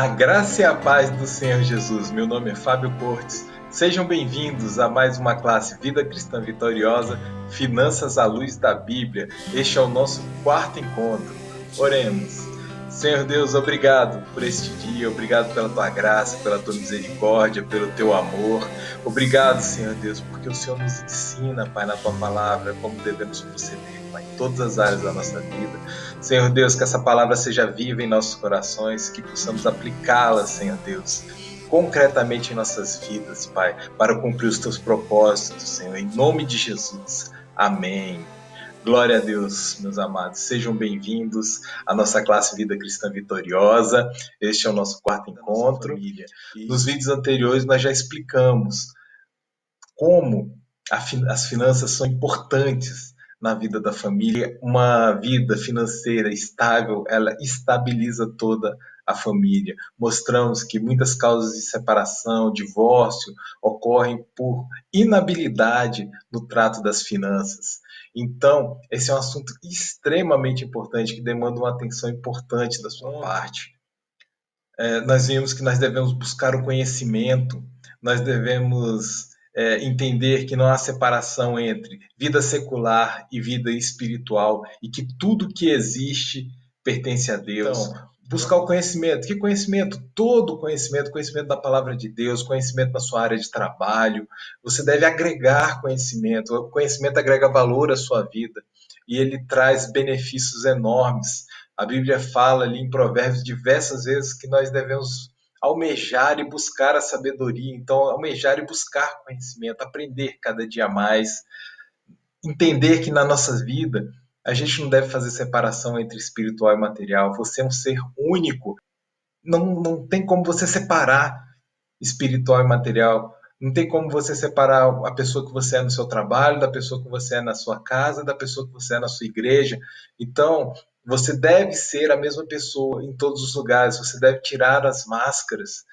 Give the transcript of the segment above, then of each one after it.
A graça e a paz do Senhor Jesus. Meu nome é Fábio Cortes. Sejam bem-vindos a mais uma classe Vida Cristã Vitoriosa, Finanças à Luz da Bíblia. Este é o nosso quarto encontro. Oremos. Senhor Deus, obrigado por este dia, obrigado pela tua graça, pela tua misericórdia, pelo teu amor. Obrigado, Senhor Deus, porque o Senhor nos ensina, Pai, na tua palavra, como devemos proceder, Pai, em todas as áreas da nossa vida. Senhor Deus, que essa palavra seja viva em nossos corações, que possamos aplicá-la, Senhor Deus, concretamente em nossas vidas, Pai, para cumprir os teus propósitos, Senhor, em nome de Jesus. Amém. Glória a Deus, meus amados. Sejam bem-vindos à nossa classe Vida Cristã Vitoriosa. Este é o nosso quarto encontro. Nos vídeos anteriores nós já explicamos como as finanças são importantes na vida da família. Uma vida financeira estável, ela estabiliza toda a família. Mostramos que muitas causas de separação, divórcio, ocorrem por inabilidade no trato das finanças. Então, esse é um assunto extremamente importante que demanda uma atenção importante da sua parte. Nós vimos que nós devemos buscar o conhecimento, nós devemos entender que não há separação entre vida secular e vida espiritual e que tudo que existe pertence a Deus. Então, buscar o conhecimento. Que conhecimento? Todo conhecimento, conhecimento da palavra de Deus, conhecimento na sua área de trabalho. Você deve agregar conhecimento. O conhecimento agrega valor à sua vida e ele traz benefícios enormes. A Bíblia fala ali em Provérbios diversas vezes que nós devemos almejar e buscar a sabedoria. Então, almejar e buscar conhecimento, aprender cada dia mais, entender que na nossa vida a gente não deve fazer separação entre espiritual e material. Você é um ser único. Não tem como você separar espiritual e material. Não tem como você separar a pessoa que você é no seu trabalho, da pessoa que você é na sua casa, da pessoa que você é na sua igreja. Então, você deve ser a mesma pessoa em todos os lugares. Você deve tirar as máscaras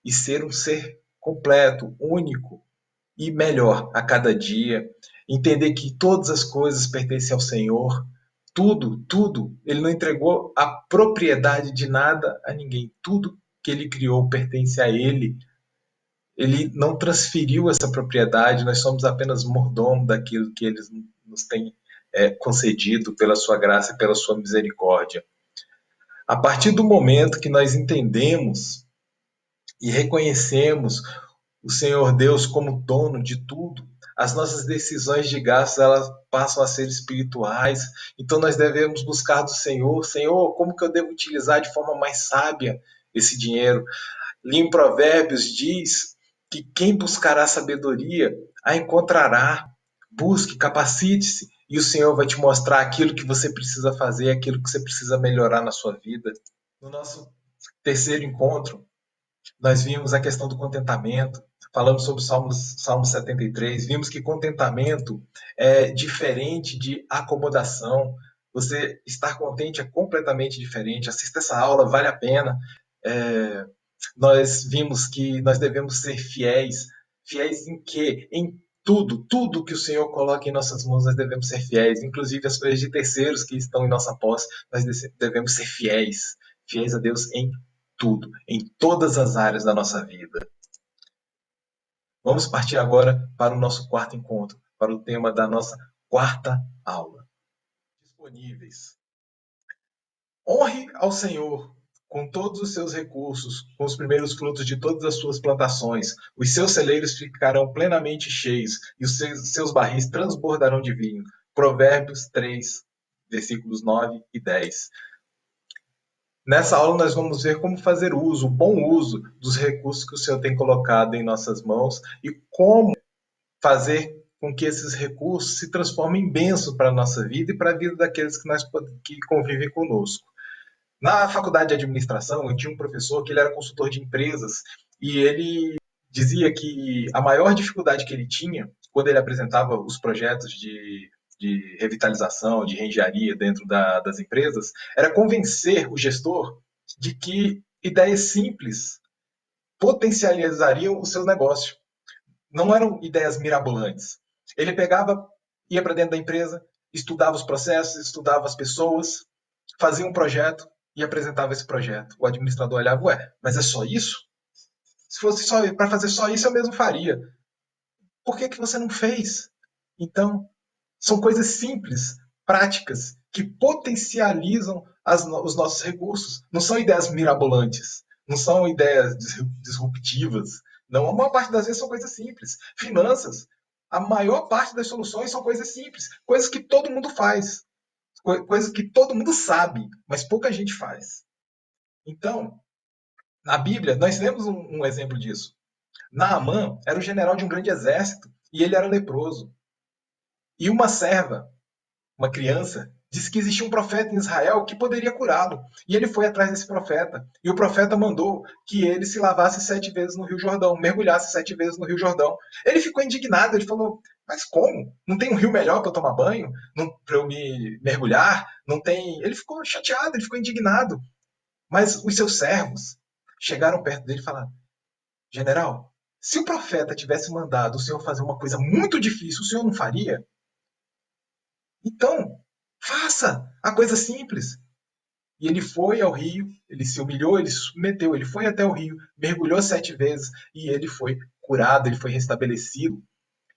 e ser um ser completo, único e melhor a cada dia. Entender que todas as coisas pertencem ao Senhor. Tudo. Ele não entregou a propriedade de nada a ninguém. Tudo que ele criou pertence a ele. Ele não transferiu essa propriedade, nós somos apenas mordomo daquilo que ele nos tem concedido pela sua graça e pela sua misericórdia. A partir do momento que nós entendemos e reconhecemos o Senhor Deus como dono de tudo, as nossas decisões de gastos elas passam a ser espirituais. Então nós devemos buscar do Senhor, Senhor, como que eu devo utilizar de forma mais sábia esse dinheiro? Ali em Provérbios diz que quem buscará sabedoria a encontrará. Busque, capacite-se e o Senhor vai te mostrar aquilo que você precisa fazer, aquilo que você precisa melhorar na sua vida. No nosso terceiro encontro, nós vimos a questão do contentamento, falamos sobre Salmo 73, vimos que contentamento é diferente de acomodação. Você estar contente é completamente diferente. Assista essa aula, vale a pena. Nós vimos que nós devemos ser fiéis. Fiéis em quê? Em tudo que o Senhor coloca em nossas mãos, nós devemos ser fiéis. Inclusive as coisas de terceiros que estão em nossa posse, nós devemos ser fiéis. Fiéis a Deus em tudo, em todas as áreas da nossa vida. Vamos partir agora para o nosso quarto encontro, para o tema da nossa quarta aula. Disponíveis. Honre ao Senhor com todos os seus recursos, com os primeiros frutos de todas as suas plantações. Os seus celeiros ficarão plenamente cheios e os seus barris transbordarão de vinho. Provérbios 3, versículos 9 e 10. Nessa aula nós vamos ver como fazer uso, o bom uso dos recursos que o Senhor tem colocado em nossas mãos e como fazer com que esses recursos se transformem em bênçãos para a nossa vida e para a vida daqueles que convivem conosco. Na faculdade de administração, eu tinha um professor que ele era consultor de empresas e ele dizia que a maior dificuldade que ele tinha quando ele apresentava os projetos de revitalização, de reengenharia dentro das empresas, era convencer o gestor de que ideias simples potencializariam o seu negócio. Não eram ideias mirabolantes. Ele pegava, ia para dentro da empresa, estudava os processos, estudava as pessoas, fazia um projeto e apresentava esse projeto. O administrador olhava, ué, mas é só isso? Se fosse só para fazer só isso, eu mesmo faria. Por que você não fez? Então, são coisas simples, práticas, que potencializam os nossos recursos. Não são ideias mirabolantes, não são ideias disruptivas. Não, a maior parte das vezes são coisas simples. Finanças, a maior parte das soluções são coisas simples, coisas que todo mundo faz, coisas que todo mundo sabe, mas pouca gente faz. Então, na Bíblia, nós temos um exemplo disso. Naamã era o general de um grande exército e ele era leproso. E uma serva, uma criança, disse que existia um profeta em Israel que poderia curá-lo. E ele foi atrás desse profeta. E o profeta mandou que ele se lavasse 7 vezes no Rio Jordão, mergulhasse 7 vezes no Rio Jordão. Ele ficou indignado, ele falou: mas como? Não tem um rio melhor para eu tomar banho? Para eu me mergulhar? Não tem. Ele ficou chateado, ele ficou indignado. Mas os seus servos chegaram perto dele e falaram: general, se o profeta tivesse mandado o senhor fazer uma coisa muito difícil, o senhor não faria? Então, faça a coisa simples. E ele foi ao rio, ele se humilhou, ele se submeteu, ele foi até o rio, mergulhou 7 vezes e ele foi curado, ele foi restabelecido.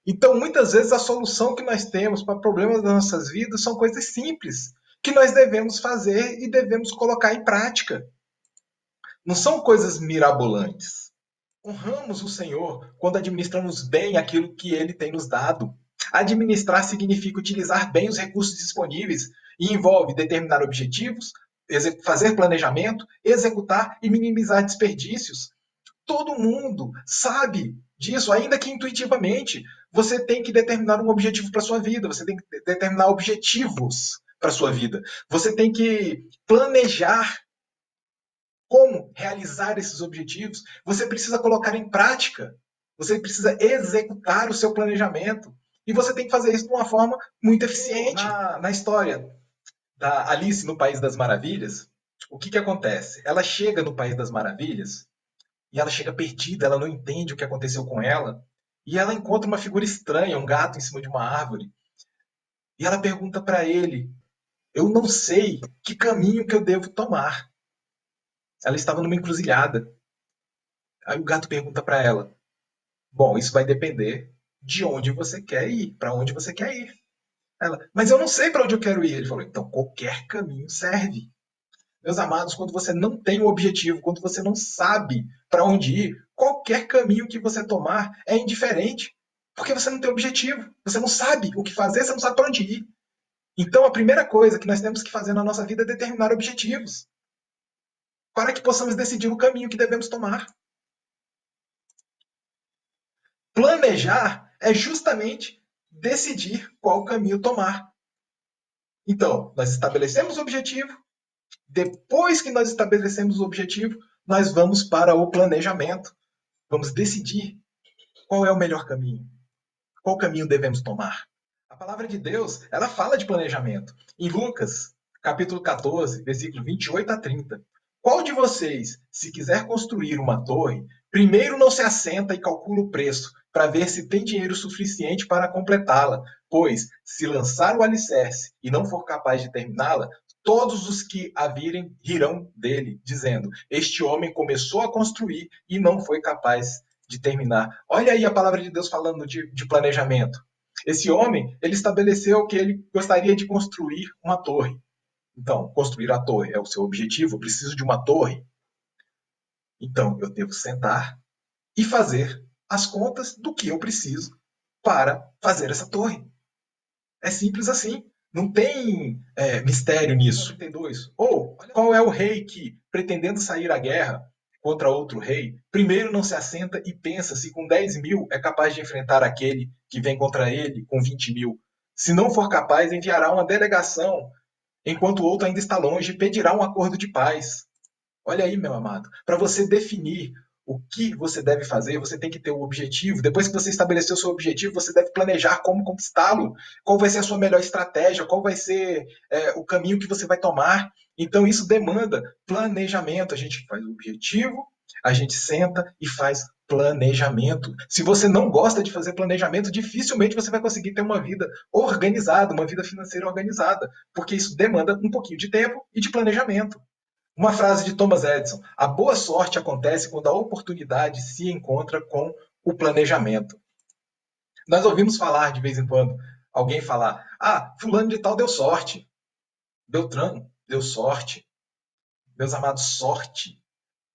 Então, muitas vezes, a solução que nós temos para problemas das nossas vidas são coisas simples, que nós devemos fazer e devemos colocar em prática. Não são coisas mirabolantes. Honramos o Senhor quando administramos bem aquilo que Ele tem nos dado. Administrar significa utilizar bem os recursos disponíveis e envolve determinar objetivos, fazer planejamento, executar e minimizar desperdícios. Todo mundo sabe disso, ainda que intuitivamente. Você tem que determinar um objetivo para sua vida, você tem que determinar objetivos para sua vida. Você tem que planejar como realizar esses objetivos, você precisa colocar em prática, você precisa executar o seu planejamento. E você tem que fazer isso de uma forma muito eficiente. Na história da Alice no País das Maravilhas, o que acontece? Ela chega no País das Maravilhas e ela chega perdida, ela não entende o que aconteceu com ela, e ela encontra uma figura estranha, um gato em cima de uma árvore, e ela pergunta para ele: eu não sei que caminho que eu devo tomar. Ela estava numa encruzilhada. Aí o gato pergunta para ela: bom, isso vai depender de onde você quer ir, para onde você quer ir. Ela: mas eu não sei para onde eu quero ir. Ele falou: então qualquer caminho serve. Meus amados, quando você não tem um objetivo, quando você não sabe para onde ir, qualquer caminho que você tomar é indiferente, porque você não tem objetivo, você não sabe o que fazer, você não sabe para onde ir. Então a primeira coisa que nós temos que fazer na nossa vida é determinar objetivos, para que possamos decidir o caminho que devemos tomar. Planejar é justamente decidir qual caminho tomar. Então, nós estabelecemos o objetivo. Depois que nós estabelecemos o objetivo, nós vamos para o planejamento. Vamos decidir qual é o melhor caminho, qual caminho devemos tomar. A palavra de Deus, ela fala de planejamento. Em Lucas, capítulo 14, versículo 28 a 30. Qual de vocês, se quiser construir uma torre, primeiro não se assenta e calcula o preço, para ver se tem dinheiro suficiente para completá-la? Pois, se lançar o alicerce e não for capaz de terminá-la, todos os que a virem rirão dele, dizendo: este homem começou a construir e não foi capaz de terminar. Olha aí a palavra de Deus falando de planejamento. Esse homem, ele estabeleceu que ele gostaria de construir uma torre. Então, construir a torre é o seu objetivo, eu preciso de uma torre. Então, eu devo sentar e fazer as contas do que eu preciso para fazer essa torre. É simples assim. Não tem mistério nisso. 32. Ou, qual é o rei que, pretendendo sair à guerra contra outro rei, primeiro não se assenta e pensa se com 10 mil é capaz de enfrentar aquele que vem contra ele com 20 mil? Se não for capaz, enviará uma delegação, enquanto o outro ainda está longe, e pedirá um acordo de paz. Olha aí, meu amado, para você definir o que você deve fazer, você tem que ter o objetivo. Depois que você estabeleceu o seu objetivo, você deve planejar como conquistá-lo, qual vai ser a sua melhor estratégia, qual vai ser o caminho que você vai tomar. Então, isso demanda planejamento. A gente faz o objetivo, a gente senta e faz planejamento. Se você não gosta de fazer planejamento, dificilmente você vai conseguir ter uma vida organizada, uma vida financeira organizada, porque isso demanda um pouquinho de tempo e de planejamento. Uma frase de Thomas Edison: a boa sorte acontece quando a oportunidade se encontra com o planejamento. Nós ouvimos falar de vez em quando alguém falar: ah, fulano de tal deu sorte, Beltrano deu sorte. Meus amados, sorte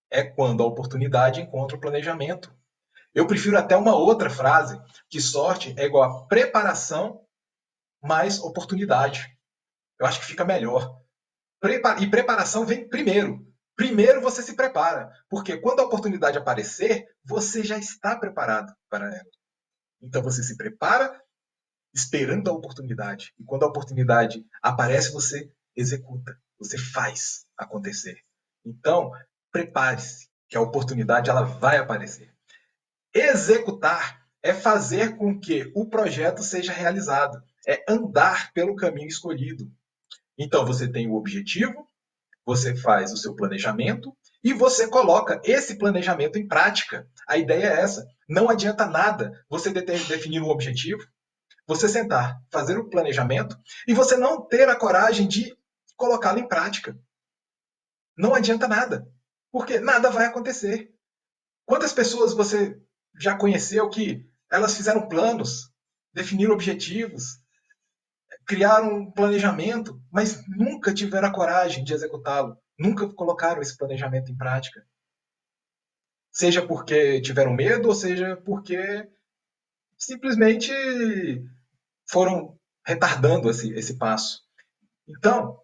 é quando a oportunidade encontra o planejamento. Eu prefiro até uma outra frase, que sorte é igual a preparação mais oportunidade. Eu acho que fica melhor. E preparação vem primeiro. Primeiro você se prepara, porque quando a oportunidade aparecer, você já está preparado para ela. Então você se prepara esperando a oportunidade. E quando a oportunidade aparece, você executa, você faz acontecer. Então, prepare-se, que a oportunidade ela vai aparecer. Executar é fazer com que o projeto seja realizado, é andar pelo caminho escolhido. Então, você tem o objetivo, você faz o seu planejamento e você coloca esse planejamento em prática. A ideia é essa. Não adianta nada você definir um objetivo, você sentar, fazer o planejamento e você não ter a coragem de colocá-lo em prática. Não adianta nada, porque nada vai acontecer. Quantas pessoas você já conheceu que elas fizeram planos, definiram objetivos, criaram um planejamento, mas nunca tiveram a coragem de executá-lo, nunca colocaram esse planejamento em prática? Seja porque tiveram medo, ou seja porque simplesmente foram retardando esse passo. Então,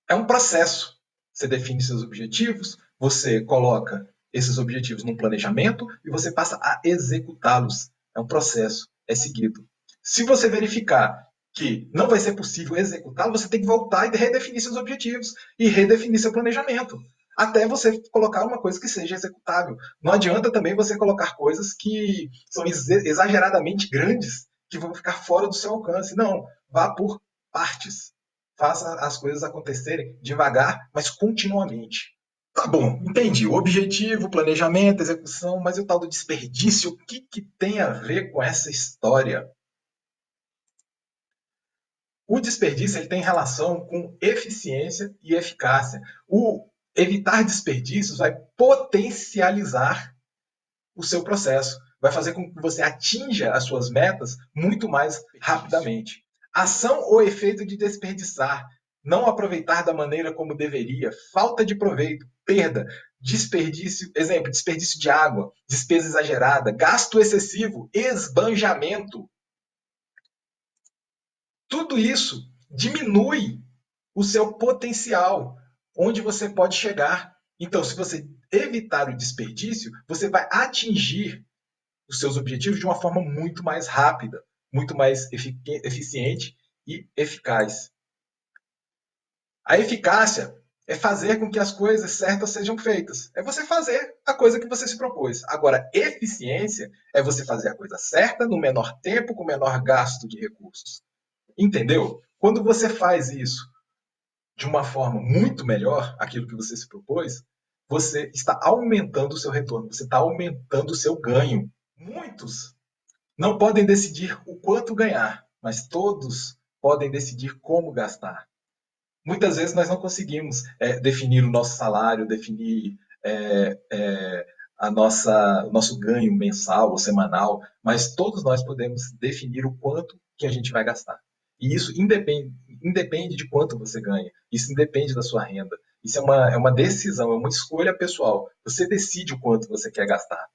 é um processo. Você define seus objetivos, você coloca esses objetivos num planejamento e você passa a executá-los. É um processo, é seguido. Se você verificar que não vai ser possível executá-lo, você tem que voltar e redefinir seus objetivos e redefinir seu planejamento, até você colocar uma coisa que seja executável. Não adianta também você colocar coisas que são exageradamente grandes, que vão ficar fora do seu alcance. Não, vá por partes. Faça as coisas acontecerem devagar, mas continuamente. Tá bom, entendi. O objetivo, planejamento, execução, mas e o tal do desperdício? O que tem a ver com essa história? O desperdício ele tem relação com eficiência e eficácia. O evitar desperdícios vai potencializar o seu processo, vai fazer com que você atinja as suas metas muito mais rapidamente. Ação ou efeito de desperdiçar, não aproveitar da maneira como deveria, falta de proveito, perda, desperdício, exemplo, desperdício de água, despesa exagerada, gasto excessivo, esbanjamento. Tudo isso diminui o seu potencial, onde você pode chegar. Então, se você evitar o desperdício, você vai atingir os seus objetivos de uma forma muito mais rápida, muito mais eficiente e eficaz. A eficácia é fazer com que as coisas certas sejam feitas. É você fazer a coisa que você se propôs. Agora, eficiência é você fazer a coisa certa no menor tempo, com o menor gasto de recursos. Entendeu? Quando você faz isso de uma forma muito melhor, aquilo que você se propôs, você está aumentando o seu retorno, você está aumentando o seu ganho. Muitos não podem decidir o quanto ganhar, mas todos podem decidir como gastar. Muitas vezes nós não conseguimos definir o nosso salário, definir o nosso ganho mensal ou semanal, mas todos nós podemos definir o quanto que a gente vai gastar. E isso independe de quanto você ganha, isso independe da sua renda. Isso é uma decisão, é uma escolha pessoal. Você decide o quanto você quer gastar.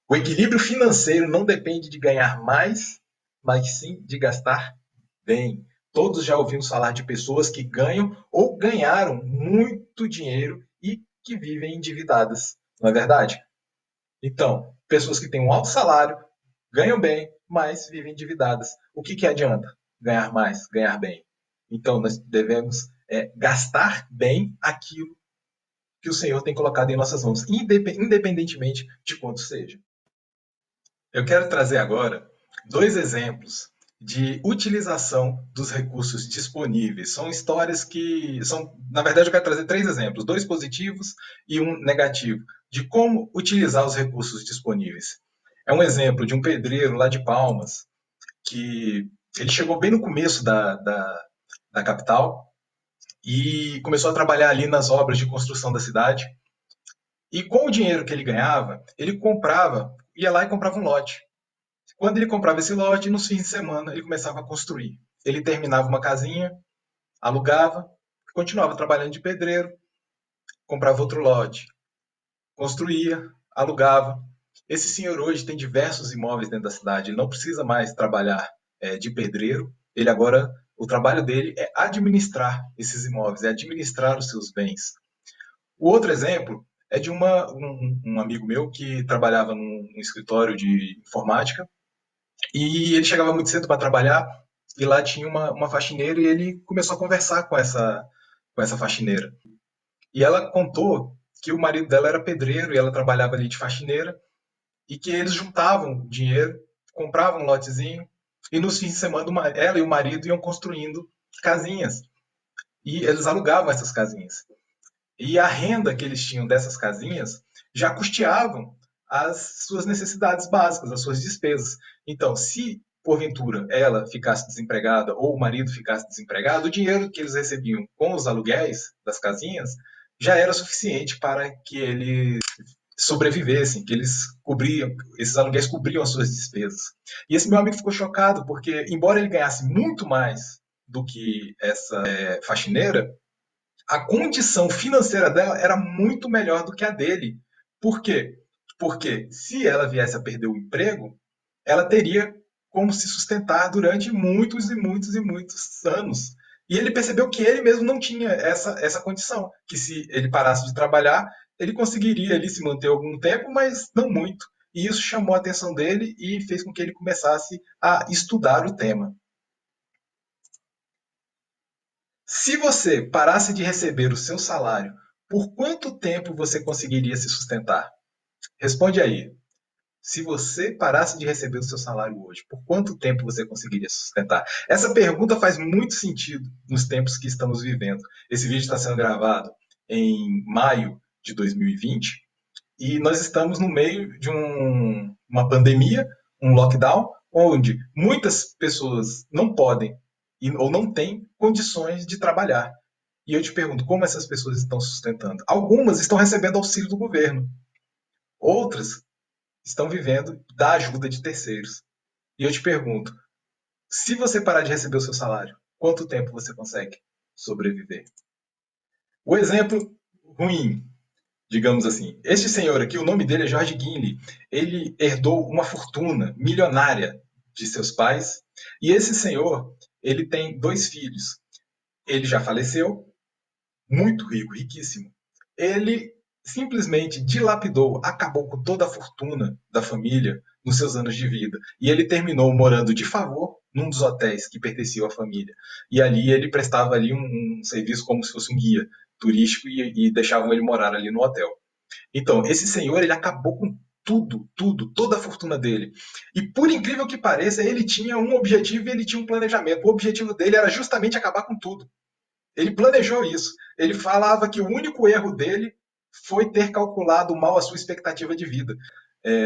O equilíbrio financeiro não depende de ganhar mais, mas sim de gastar bem. Todos já ouvimos falar de pessoas que ganham ou ganharam muito dinheiro e que vivem endividadas, não é verdade? Então, pessoas que têm um alto salário, ganham bem, mas vivem endividadas. O que adianta? Ganhar mais, ganhar bem. Então, nós devemos gastar bem aquilo que o Senhor tem colocado em nossas mãos, independentemente de quanto seja. Eu quero trazer agora dois exemplos de utilização dos recursos disponíveis. São histórias que são, na verdade, eu quero trazer três exemplos, dois positivos e um negativo, de como utilizar os recursos disponíveis. É um exemplo de um pedreiro lá de Palmas, que ele chegou bem no começo da capital, e começou a trabalhar ali nas obras de construção da cidade. E com o dinheiro que ele ganhava, ele comprava, ia lá e comprava um lote. Quando ele comprava esse lote, nos fins de semana ele começava a construir. Ele terminava uma casinha, alugava, continuava trabalhando de pedreiro, comprava outro lote, construía, alugava. Esse senhor hoje tem diversos imóveis dentro da cidade. Ele não precisa mais trabalhar de pedreiro. Ele agora, o trabalho dele é administrar esses imóveis, é administrar os seus bens. O outro exemplo é de um amigo meu que trabalhava num escritório de informática e ele chegava muito cedo para trabalhar e lá tinha uma faxineira e ele começou a conversar com essa faxineira. E ela contou que o marido dela era pedreiro e ela trabalhava ali de faxineira e que eles juntavam dinheiro, compravam um lotezinho e nos fins de semana ela e o marido iam construindo casinhas e eles alugavam essas casinhas. E a renda que eles tinham dessas casinhas já custeavam as suas necessidades básicas, as suas despesas. Então, se porventura ela ficasse desempregada ou o marido ficasse desempregado, o dinheiro que eles recebiam com os aluguéis das casinhas já era suficiente para que eles sobrevivessem, que esses aluguéis cobriam as suas despesas. E esse meu amigo ficou chocado, porque embora ele ganhasse muito mais do que essa faxineira, a condição financeira dela era muito melhor do que a dele. Por quê? Porque se ela viesse a perder o emprego, ela teria como se sustentar durante muitos e muitos e muitos anos. E ele percebeu que ele mesmo não tinha essa condição, que se ele parasse de trabalhar, ele conseguiria ali se manter algum tempo, mas não muito. E isso chamou a atenção dele e fez com que ele começasse a estudar o tema. Se você parasse de receber o seu salário, por quanto tempo você conseguiria se sustentar? Responde aí. Se você parasse de receber o seu salário hoje, por quanto tempo você conseguiria se sustentar? Essa pergunta faz muito sentido nos tempos que estamos vivendo. Esse vídeo está sendo gravado em maio de 2020 e nós estamos no meio de uma pandemia, um lockdown, onde muitas pessoas não podem ou não têm condições de trabalhar. E eu te pergunto, como essas pessoas estão sustentando? Algumas estão recebendo auxílio do governo, outras estão vivendo da ajuda de terceiros. E eu te pergunto, se você parar de receber o seu salário, quanto tempo você consegue sobreviver? O exemplo ruim, digamos assim. Este senhor aqui, o nome dele é George Guinle. Ele herdou uma fortuna milionária de seus pais. E esse senhor, ele tem dois filhos. Ele já faleceu, muito rico, riquíssimo. Ele simplesmente dilapidou, acabou com toda a fortuna da família nos seus anos de vida. E ele terminou morando de favor num dos hotéis que pertenciam à família. E ali ele prestava ali um serviço como se fosse um guia turístico e deixavam ele morar ali no hotel. Então, esse senhor, ele acabou com tudo, toda a fortuna dele. E por incrível que pareça, ele tinha um objetivo e ele tinha um planejamento. O objetivo dele era justamente acabar com tudo. Ele planejou isso. Ele falava que o único erro dele foi ter calculado mal a sua expectativa de vida.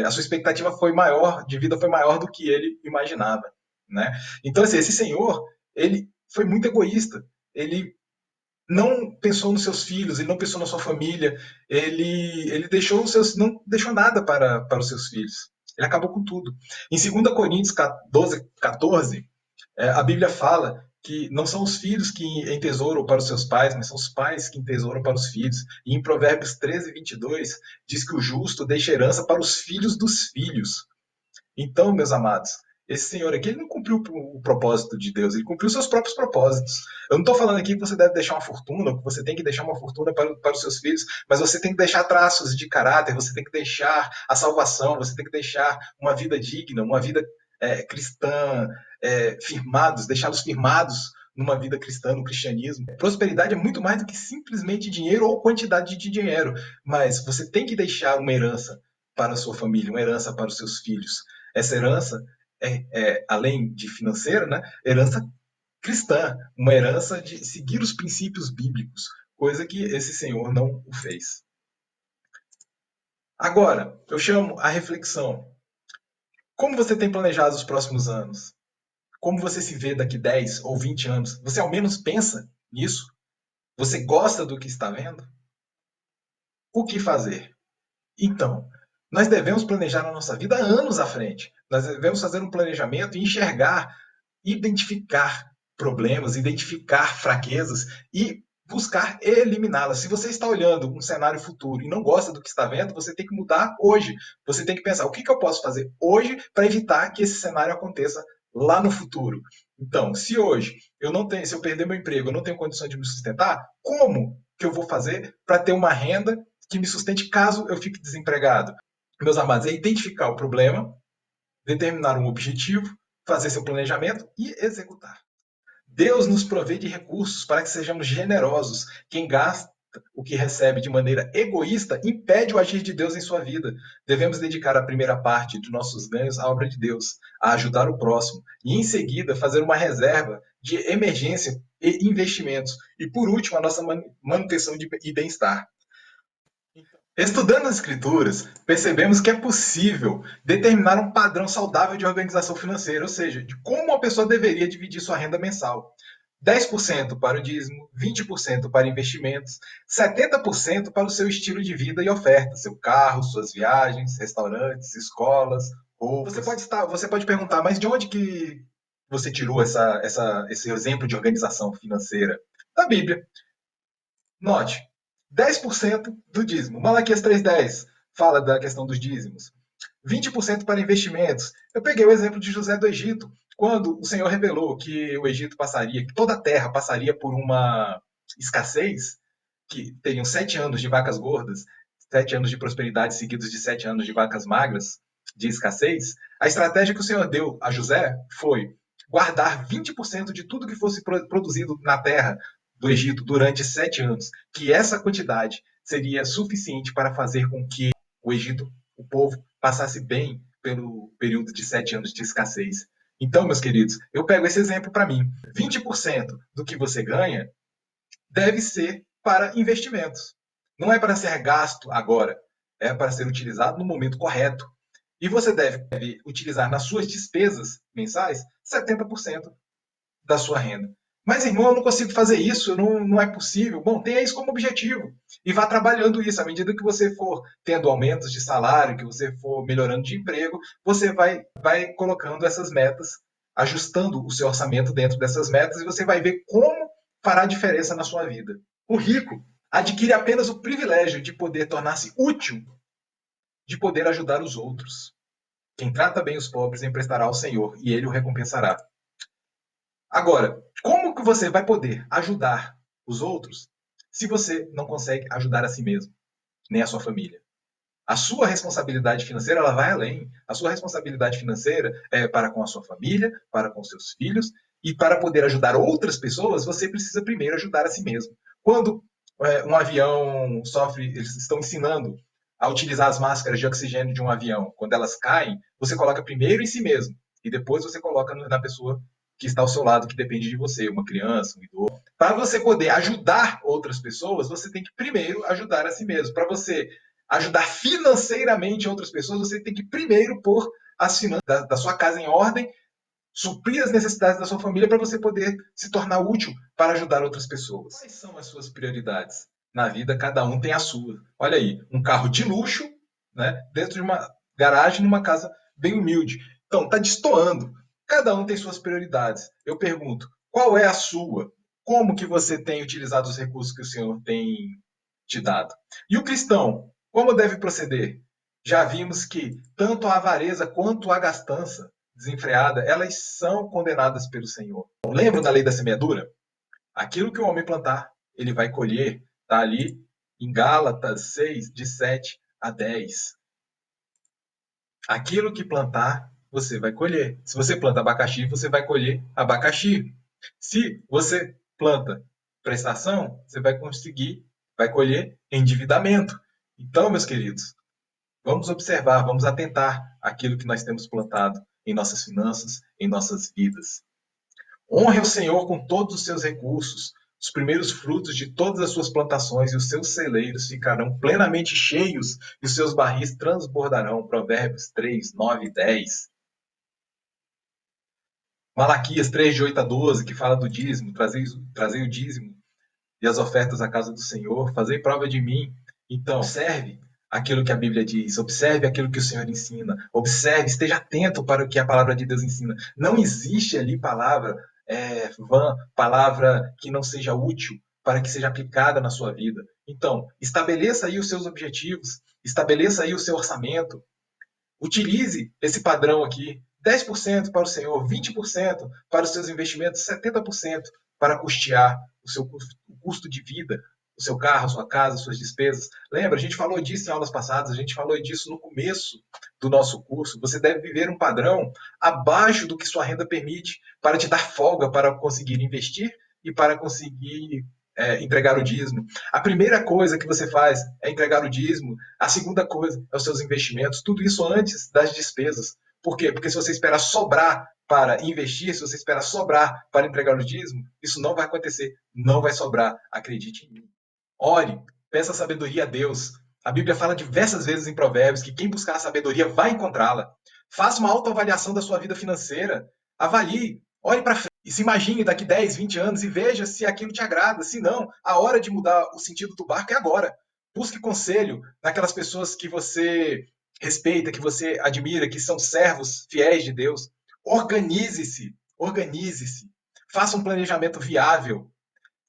A sua expectativa foi maior, de vida foi maior do que ele imaginava, né? Então, assim, esse senhor, ele foi muito egoísta. Ele não pensou nos seus filhos, ele não pensou na sua família, ele deixou os seus, não deixou nada para os seus filhos. Ele acabou com tudo. Em 2 Coríntios 12, 14, a Bíblia fala que não são os filhos que entesouram para os seus pais, mas são os pais que entesouram para os filhos. E em Provérbios 13, 22, diz que o justo deixa herança para os filhos dos filhos. Então, meus amados, esse senhor aqui ele não cumpriu o propósito de Deus, ele cumpriu seus próprios propósitos. Eu não estou falando aqui que você deve deixar uma fortuna, ou que você tem que deixar uma fortuna para os seus filhos, mas você tem que deixar traços de caráter, você tem que deixar a salvação, você tem que deixar uma vida digna, uma vida cristã, firmados, deixá-los firmados numa vida cristã, no cristianismo. Prosperidade é muito mais do que simplesmente dinheiro ou quantidade de dinheiro, mas você tem que deixar uma herança para a sua família, uma herança para os seus filhos. Essa herança além de financeira, né, herança cristã, uma herança de seguir os princípios bíblicos, coisa que esse senhor não o fez. Agora, eu chamo a reflexão. Como você tem planejado os próximos anos? Como você se vê daqui 10 ou 20 anos? Você ao menos pensa nisso? Você gosta do que está vendo? O que fazer? Então, nós devemos planejar a nossa vida anos à frente. Nós devemos fazer um planejamento e enxergar, identificar problemas, identificar fraquezas e buscar eliminá-las. Se você está olhando um cenário futuro e não gosta do que está vendo, você tem que mudar hoje. Você tem que pensar o que eu posso fazer hoje para evitar que esse cenário aconteça lá no futuro. Então, se hoje eu não tenho, se eu perder meu emprego, eu não tenho condição de me sustentar, como que eu vou fazer para ter uma renda que me sustente caso eu fique desempregado? Meus amados, é identificar o problema, determinar um objetivo, fazer seu planejamento e executar. Deus nos provê de recursos para que sejamos generosos. Quem gasta o que recebe de maneira egoísta impede o agir de Deus em sua vida. Devemos dedicar a primeira parte de nossos ganhos à obra de Deus, a ajudar o próximo, e em seguida fazer uma reserva de emergência e investimentos. E por último, a nossa manutenção e bem-estar. Estudando as escrituras, percebemos que é possível determinar um padrão saudável de organização financeira, ou seja, de como a pessoa deveria dividir sua renda mensal. 10% para o dízimo, 20% para investimentos, 70% para o seu estilo de vida e oferta, seu carro, suas viagens, restaurantes, escolas, roupas. Você pode perguntar, mas de onde que você tirou esse exemplo de organização financeira? Da Bíblia. Note, 10% do dízimo. Malaquias 3:10 fala da questão dos dízimos. 20% para investimentos. Eu peguei o exemplo de José do Egito, quando o Senhor revelou que o Egito passaria, que toda a terra passaria por uma escassez, que teriam 7 anos de vacas gordas, 7 anos de prosperidade seguidos de 7 anos de vacas magras, de escassez. A estratégia que o Senhor deu a José foi guardar 20% de tudo que fosse produzido na terra do Egito durante 7 anos, que essa quantidade seria suficiente para fazer com que o Egito, o povo, passasse bem pelo período de 7 anos de escassez. Então, meus queridos, eu pego esse exemplo para mim. 20% do que você ganha deve ser para investimentos. Não é para ser gasto agora, é para ser utilizado no momento correto. E você deve utilizar nas suas despesas mensais 70% da sua renda. Mas, irmão, eu não consigo fazer isso, não é possível. Bom, tenha isso como objetivo e vá trabalhando isso. À medida que você for tendo aumentos de salário, que você for melhorando de emprego, você vai colocando essas metas, ajustando o seu orçamento dentro dessas metas e você vai ver como fará diferença na sua vida. O rico adquire apenas o privilégio de poder tornar-se útil, de poder ajudar os outros. Quem trata bem os pobres emprestará ao Senhor e ele o recompensará. Agora, como que você vai poder ajudar os outros se você não consegue ajudar a si mesmo, nem a sua família? A sua responsabilidade financeira ela vai além. A sua responsabilidade financeira é para com a sua família, para com seus filhos, e para poder ajudar outras pessoas, você precisa primeiro ajudar a si mesmo. Quando um avião sofre, eles estão ensinando a utilizar as máscaras de oxigênio de um avião. Quando elas caem, você coloca primeiro em si mesmo e depois você coloca na pessoa que está ao seu lado, que depende de você, uma criança, um idoso. Para você poder ajudar outras pessoas, você tem que primeiro ajudar a si mesmo. Para você ajudar financeiramente outras pessoas, você tem que primeiro pôr as finanças da sua casa em ordem, suprir as necessidades da sua família para você poder se tornar útil para ajudar outras pessoas. Quais são as suas prioridades? Na vida, cada um tem a sua. Olha aí, um carro de luxo, né, dentro de uma garagem, numa casa bem humilde. Então, está destoando. Cada um tem suas prioridades. Eu pergunto, qual é a sua? Como que você tem utilizado os recursos que o Senhor tem te dado? E o cristão, como deve proceder? Já vimos que tanto a avareza quanto a gastança desenfreada, elas são condenadas pelo Senhor. Lembram da lei da semeadura? Aquilo que o homem plantar, ele vai colher. Está ali em Gálatas 6, de 7 a 10. Aquilo que plantar, você vai colher. Se você planta abacaxi, você vai colher abacaxi. Se você planta prestação, você vai colher endividamento. Então, meus queridos, vamos observar, vamos atentar aquilo que nós temos plantado em nossas finanças, em nossas vidas. Honre o Senhor com todos os seus recursos, os primeiros frutos de todas as suas plantações, e os seus celeiros ficarão plenamente cheios, e os seus barris transbordarão. Provérbios 3, 9 e 10. Malaquias 3, de 8 a 12, que fala do dízimo, trazei o dízimo, e as ofertas à casa do Senhor, fazei prova de mim. Então, observe aquilo que a Bíblia diz, observe aquilo que o Senhor ensina, observe, esteja atento para o que a palavra de Deus ensina. Não existe ali palavra vã, palavra que não seja útil para que seja aplicada na sua vida. Então, estabeleça aí os seus objetivos, estabeleça aí o seu orçamento, utilize esse padrão aqui, 10% para o Senhor, 20% para os seus investimentos, 70% para custear o custo de vida, o seu carro, a sua casa, as suas despesas. Lembra, a gente falou disso em aulas passadas, a gente falou disso no começo do nosso curso. Você deve viver um padrão abaixo do que sua renda permite, para te dar folga para conseguir investir e para conseguir entregar o dízimo. A primeira coisa que você faz é entregar o dízimo. A segunda coisa é os seus investimentos. Tudo isso antes das despesas. Por quê? Porque se você esperar sobrar para investir, se você esperar sobrar para entregar o dízimo, isso não vai acontecer. Não vai sobrar. Acredite em mim. Ore, peça sabedoria a Deus. A Bíblia fala diversas vezes em Provérbios que quem buscar a sabedoria vai encontrá-la. Faça uma autoavaliação da sua vida financeira. Avalie, olhe para frente e se imagine daqui 10, 20 anos e veja se aquilo te agrada. Se não, a hora de mudar o sentido do barco é agora. Busque conselho naquelas pessoas que você respeita, que você admira, que são servos fiéis de Deus. Organize-se, organize-se. Faça um planejamento viável.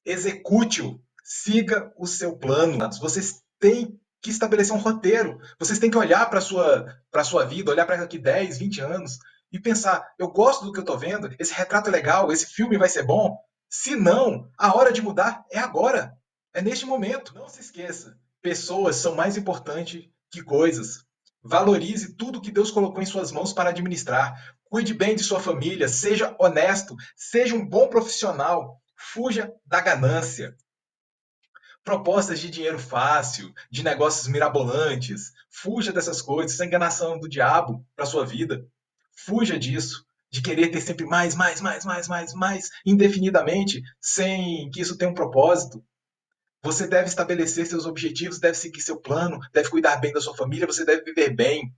Execute-o. Siga o seu plano. Vocês têm que estabelecer um roteiro. Vocês têm que olhar para a sua vida, olhar para daqui 10, 20 anos e pensar, eu gosto do que eu estou vendo, esse retrato é legal, esse filme vai ser bom. Se não, a hora de mudar é agora. É neste momento. Não se esqueça, pessoas são mais importantes que coisas. Valorize tudo que Deus colocou em suas mãos para administrar. Cuide bem de sua família, seja honesto, seja um bom profissional. Fuja da ganância. Propostas de dinheiro fácil, de negócios mirabolantes. Fuja dessas coisas, essa enganação do diabo para sua vida. Fuja disso, de querer ter sempre mais, indefinidamente, sem que isso tenha um propósito. Você deve estabelecer seus objetivos, deve seguir seu plano, deve cuidar bem da sua família, você deve viver bem.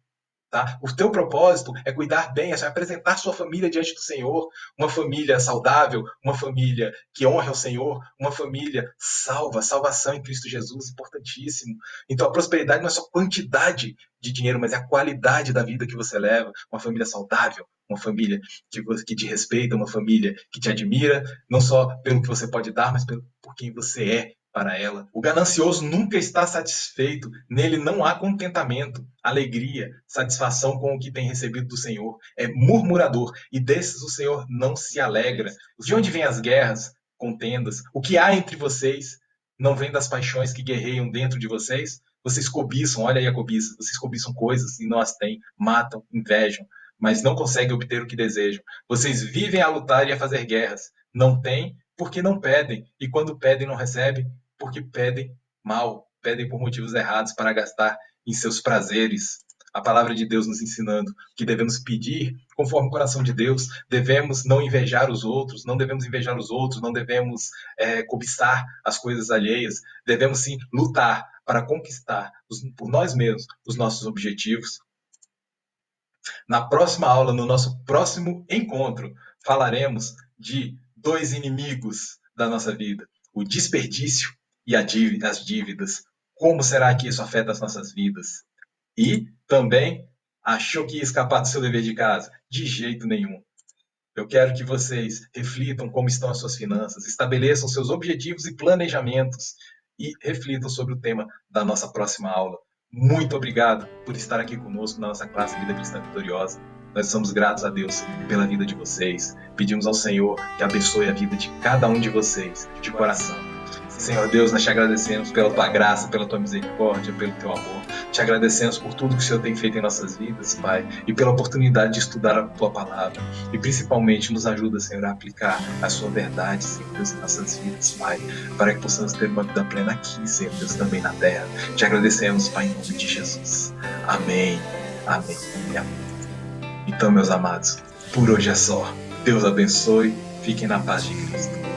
Tá? O teu propósito é cuidar bem, é apresentar sua família diante do Senhor, uma família saudável, uma família que honra o Senhor, uma família salva, salvação em Cristo Jesus, importantíssimo. Então a prosperidade não é só quantidade de dinheiro, mas é a qualidade da vida que você leva, uma família saudável, uma família que te respeita, uma família que te admira, não só pelo que você pode dar, mas por quem você é para ela. O ganancioso nunca está satisfeito, nele não há contentamento, alegria, satisfação com o que tem recebido do Senhor. É murmurador, e desses o Senhor não se alegra. De onde vêm as guerras, contendas? O que há entre vocês? Não vem das paixões que guerreiam dentro de vocês? Vocês cobiçam, olha aí a cobiça, vocês cobiçam coisas e não as têm, matam, invejam, mas não conseguem obter o que desejam. Vocês vivem a lutar e a fazer guerras. Não têm porque não pedem, e quando pedem não recebem, porque pedem mal, pedem por motivos errados para gastar em seus prazeres. A palavra de Deus nos ensinando que devemos pedir conforme o coração de Deus, devemos não invejar os outros, não devemos invejar os outros, não devemos cobiçar as coisas alheias, devemos sim lutar para conquistar por nós mesmos os nossos objetivos. Na próxima aula, no nosso próximo encontro, falaremos de dois inimigos da nossa vida, o desperdício e as dívidas. Como será que isso afeta as nossas vidas? E também, achou que ia escapar do seu dever de casa? De jeito nenhum. Eu quero que vocês reflitam como estão as suas finanças, estabeleçam seus objetivos e planejamentos e reflitam sobre o tema da nossa próxima aula. Muito obrigado por estar aqui conosco na nossa classe Vida Cristã Vitoriosa. Nós somos gratos a Deus pela vida de vocês. Pedimos ao Senhor que abençoe a vida de cada um de vocês, de coração. Senhor Deus, nós te agradecemos pela tua graça, pela tua misericórdia, pelo teu amor. Te agradecemos por tudo que o Senhor tem feito em nossas vidas, Pai, e pela oportunidade de estudar a tua palavra. E principalmente nos ajuda, Senhor, a aplicar a sua verdade, Senhor Deus, em nossas vidas, Pai, para que possamos ter uma vida plena aqui, Senhor Deus, também na terra. Te agradecemos, Pai, em nome de Jesus. Amém, amém e amém. Então, meus amados, por hoje é só. Deus abençoe. Fiquem na paz de Cristo.